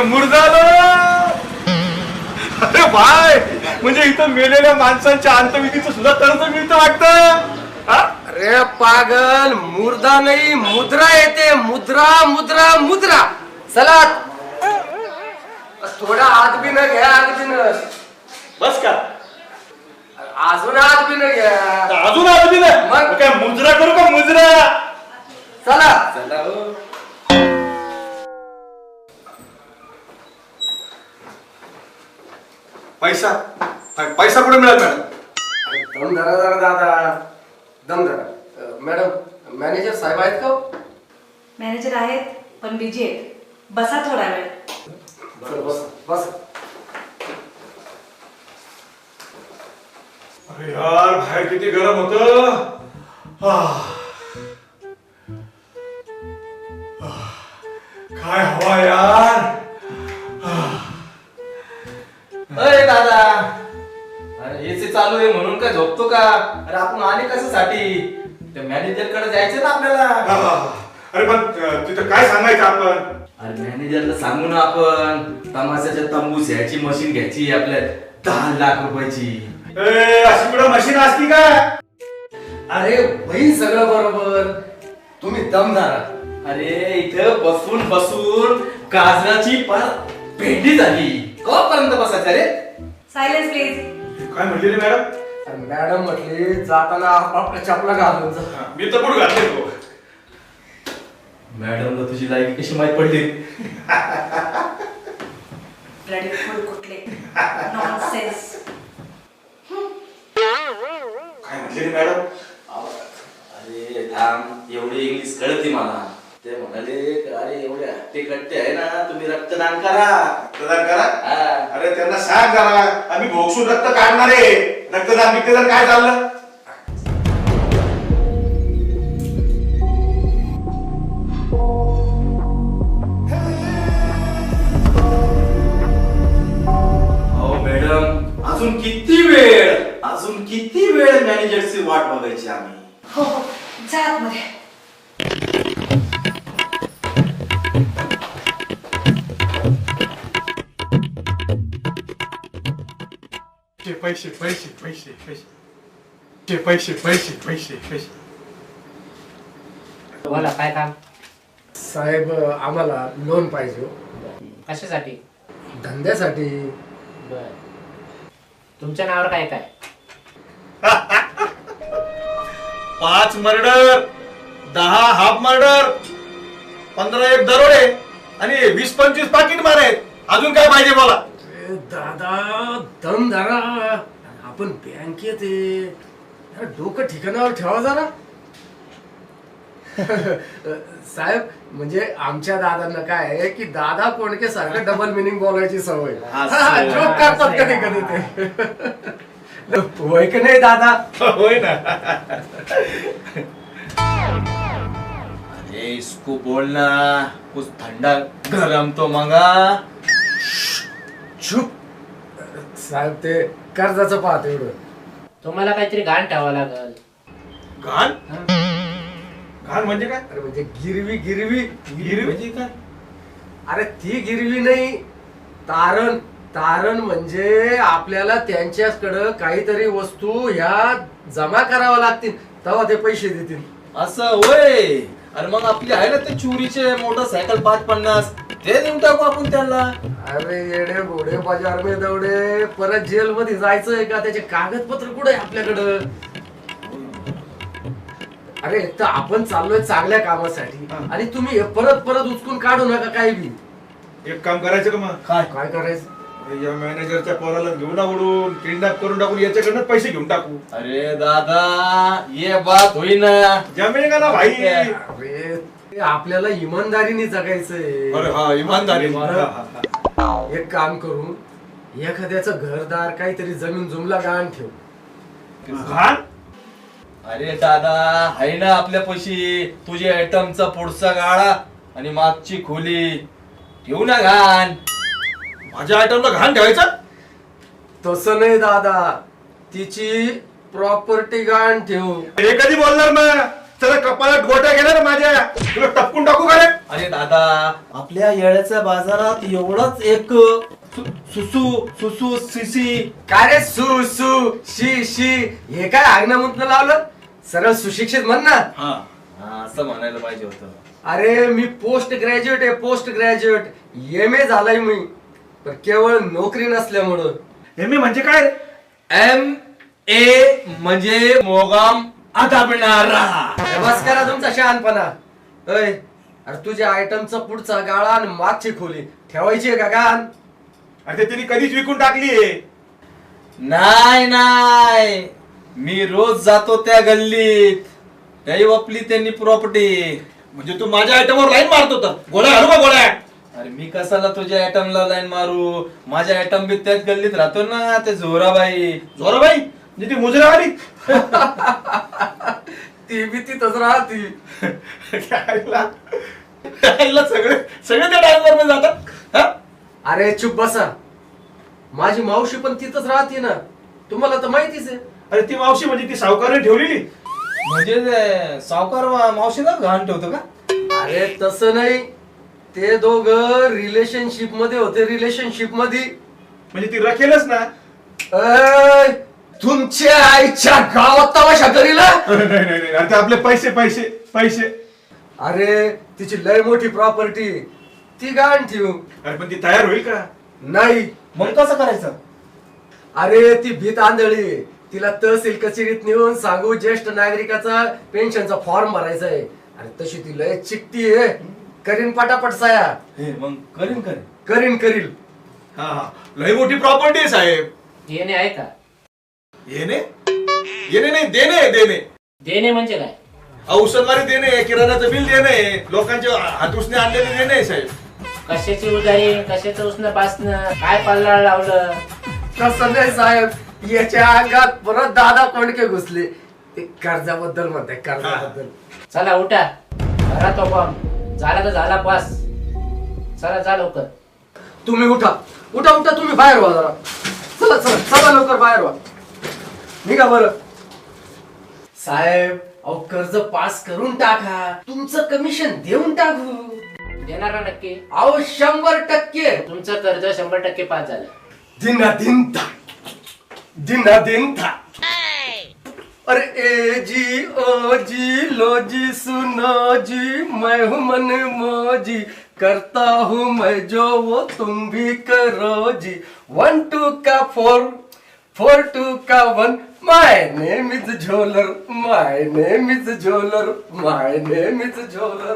मुर्दालो. अरे भाई, म्हणजे इथं मेलेल्या माणसांच्या अंतविधीचं सुद्धा कर्ज मिळतं वाटतं. अरे पागल, मुर्दा नाही मुद्रा येते. मुद्रा मुद्रा मुद्रा. चला थोडा हात बी न घ्या. अगदी न बस का? अजून हात बी न घ्या. अजून अगदी ना. मग काय मुजरा करू का? मुजरा. चला चला. पैसा पैसा कुठे मिळाल मॅडम? दम धरा जरा दादा, दम धरा. मॅडम, मॅनेजर साहेब आहेत का? मॅनेजर आहेत पण बिझी आहेत. बसा थोडा वेळ. बस बस. अरे यार, बाहेर किती गरम होतं. काय हवा यार. अरे दादा, अरे एसी चालू आहे म्हणून काय झोपतो का? अरे आपण आले कशासाठी? त्या मॅनेजर कडे जायचं ना आपल्याला. अरे पण तिथं काय सांगायचं आपण? अरे मॅनेजरला सांगू ना आपण, तमाशाच्या तंबूस ह्याची मशीन घ्यायची आपल्या 10 लाख रुपयाची. अशी कुठं मशीन असती का? अरे होईल सगळं बरोबर. तुम्ही दम धरा. अरे इथं बसून बसून काजराची पार भेंडी झाली. कवापर्यंत बसायचं रे? Silence please. काय म्हणली रे मॅडम? अरे मॅडम म्हटली जाताना आपल्या चपला घालून जा. मी तर कुठं घातले तो. मॅडमला तुझी लाईफ कशी माहित पडली? ब्लडी फुल कुठले नॉनसेन्स. काय म्हणली रे मॅडम? अरे थांब, एवढी इंग्लिश कळते मला. ते म्हणाले अरे एवढे हट्टे कट्टे आहे ना, तुम्ही रक्तदान करा. रक्तदान करा? हा. अरे त्यांना सांग जरा, आम्ही भोगसून रक्त काढणार आहे. रक्तदान काय चाललं? अहो मॅडम, अजून किती वेळ? अजून किती वेळ मॅनेजरची वाट बघायची आम्ही? हो हो, जा आतमध्ये. पैसे पैसे पैसे पैसे पैसे पैसे पैसे पैसे. बोला काय काम? साहेब, आम्हाला लोन पाहिजे हो. कशासाठी? धंद्यासाठी. बर, तुमच्या नावावर काय काय? 5 मर्डर, 10 हाफ मर्डर, 15 एक दरोडे आणि 20-25 पाकिट मारे. अजून काय पाहिजे बोला? दादा दम धरा. आपण बँकेत आहे. जरा डोकं ठिकाणावर ठेवा जरा. साहेब, म्हणजे आमच्या दादांना काय आहे की दादा कोणके सारखं डबल मिनिंग बोलायची सवय. जोक करतात कधी कधी ते. होय की नाही दादा? होय ना. अरे इसको बोलना, कुछ ठंडा गरम तो मंगा. चुप. साहेब, ते कर्जाचं पाहत एवढं. तुम्हाला काहीतरी घाण ठेवावं लागल. घाण? घाण म्हणजे काय? अरे म्हणजे गिरवी. गिरवी गिरवी म्हणजे काय? अरे ती गिरवी नाही, तारण. तारण म्हणजे आपल्याला त्यांच्याकडं काहीतरी वस्तू ह्या जमा कराव्या लागतील, तेव्हा ते पैसे देतील. असं होय? अरे मग आपली आहे ना ते चोरीचे मोटरसायकल 550, ते देऊन टाकू आपण त्यांना. अरे येडे घोडे बाजार में दौडे. परत जेल मध्ये जायचंय का? त्याचे कागदपत्र कुठे आहे आपल्याकडं? अरे एक तर आपण चाललोय चांगल्या कामासाठी आणि तुम्ही परत परत उचकून काढू नका काही बी. एक काम करायचं का मग? काय करायचं? या मॅनेजरच्या पोराला घेऊन आवडून किडनॅप करून टाकून याच्याकडनं पैसे घेऊन टाकू. अरे दादा, ये बात होईना. जमेल का ना भाई? अरे ते आपल्याला इमानदारीने जगायचंय. अरे हा, इमानदारी. एक काम करून एखाद्याचं घरदार काहीतरी जमीन जुमला गहाण ठेव. घाण? अरे दादा, आहे ना आपल्या पैशी तुझ्या आयटमचा पुढचा गाळा आणि मागची खोली. ठेवू ना घाण. माझ्या आयटमला घाण ठेवायचं? तसं नाही दादा, तिची प्रॉपर्टी गहाण ठेवू. हे कधी बोलणार मग? सगळं कपाळात गोट्या गेल्या ना माझ्या, तुला टपकून टाकू का रे? अरे दादा, आपल्या येळ्याच्या बाजारात एवढंच एक सुसू सिसी. काय रे सु सु शी शी हे काय आग्ना मुतनं लावलं? सरळ सुशिक्षित म्हण ना. हा असं म्हणायला पाहिजे होतं. अरे मी पोस्ट ग्रॅज्युएट आहे, पोस्ट ग्रॅज्युएट. MA झालाय मी, पण केवळ नोकरी नसल्यामुळं. MA म्हणजे काय रे? MA म्हणजे मोगाम आदाबणारा. बस करा तुमचा शहाणपणा. अय, अरे तुझ्या आयटमचा पुढचा गाळा आणि मागची खोली ठेवायची आहे का गाण? अरे ते तिने कधीच विकून टाकलीये. नाही, मी रोज जातो त्या गल्लीत, त्याही वपली त्यांनी प्रॉपर्टी. म्हणजे तू माझ्या आयटमवर लाईन मारतो तर गोळ्या घालू का गोळ्या? अरे मी कशाला तुझ्या आयटमला लाईन मारू? माझ्या आयटम बी त्याच गल्लीत राहतो ना, ते झोराबाई. जोराबाई म्हणजे ती मुजरावाली. ती बी तिथंच राहती. सगळे सगळे त्या टाइमवर जातात. हा? अरे चुप बसा. माझी मावशी पण तिथंच राहते ना, तुम्हाला तर माहितीच आहे. अरे ती मावशी म्हणजे ती सावकारने ठेवलेली. म्हणजे ते सावकार मावशीला घाण ठेवतो का? अरे तसं नाही, ते दोघं रिलेशनशिप मध्ये होते, रिलेशनशिप मध्ये. म्हणजे ती रखेलच ना. अय, तुमच्या आईच्या गावात तमाशा करीला. नाही नाही नाही, अरे ते आपले पैसे पैसे पैसे. अरे तिची लय मोठी प्रॉपर्टी, ती गाण ठेवू. अरे पण ती तयार होईल का? नाही. मग कसं करायचं? अरे ती भीत आंधळी, तिला तहसील कचेरीत नेऊन सांगू ज्येष्ठ नागरिकाचा पेन्शनचा फॉर्म भरायचा आहे. अरे तशी ती लय चिकटी आहे, करीन पटापट साया. मग करीन. करील. हा हा, लय मोठी प्रॉपर्टी आहे साहेब. देणे आहे का? येणे येणे नाही, देणे देणे. देणे म्हणजे काय? औषधवारी देणे, किराणाचं बिल देणे, लोकांचे हातुसने आणलेले देणे आहे साहेब. कशाची उधारी, कशाचं उसणं पासणं, काय पल्ला लावलं? तसं नाही साहेब, याच्या अंगात परत दादा कोंडके घुसले. ते कर्जाबद्दल म्हणते, कर्जाबद्दल. चला उठा, करा तो फॉर्म. झाला तर झाला पास. चला जा लवकर. तुम्ही उठा तुम्ही बाहेर व्हा जरा. चला लवकर बाहेर व्हा. निघा बरं. साहेब अहो कर्ज पास करून टाका, तुमचं कमिशन देऊन टाकू. देणार ना नक्की? अहो 100%. तुमचं कर्ज 100% पास झालं. दिन था. अरे ए जी ओ जी लो जी सुनो जी, मैं हूँ मन मौजी, करता हूँ मैं जो वो तुम भी करो जी. 1 2 का 4 4 2 का 1. My name is Jholar, my name is Jholar, my name is Jholar.